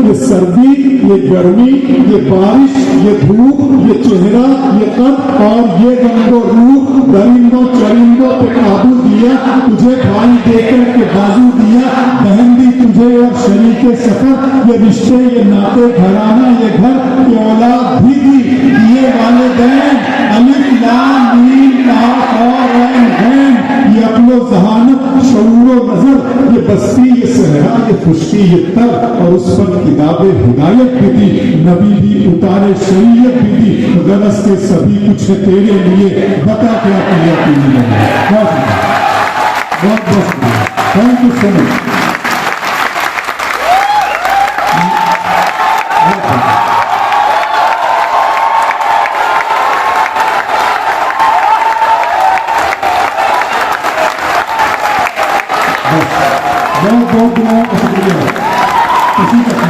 ये सर्दी, ये गर्मी, ये बारिश, ये धूप, ये चेहरा, ये कद और ये रंगो रूप, दरिंदों चरिंदों पे काबू दिया, तुझे भाई देकर के बाजू दिया, बहन दी तुझे और शरीके सफर, ये रिश्ते, ये नाते, घराना, ये घर, ये औलाद भी दी, दिए वाले दैन, अलिफ लाम मीम काफ और ऐन, ये अक्लो जहानत, शऊर व नजर, ये बस्ती, ये सहरा, ये खुशकी, ये तर, और उस पर किताबे हिदायत भी दी, नबी भी उतारे, शरीयत भी दी, गरज के सभी कुछ है तेरे लिए, बता क्या किया तूने। बहुत बहुत थैंक यू सो मच। बहुत बहुत शुक्रिया।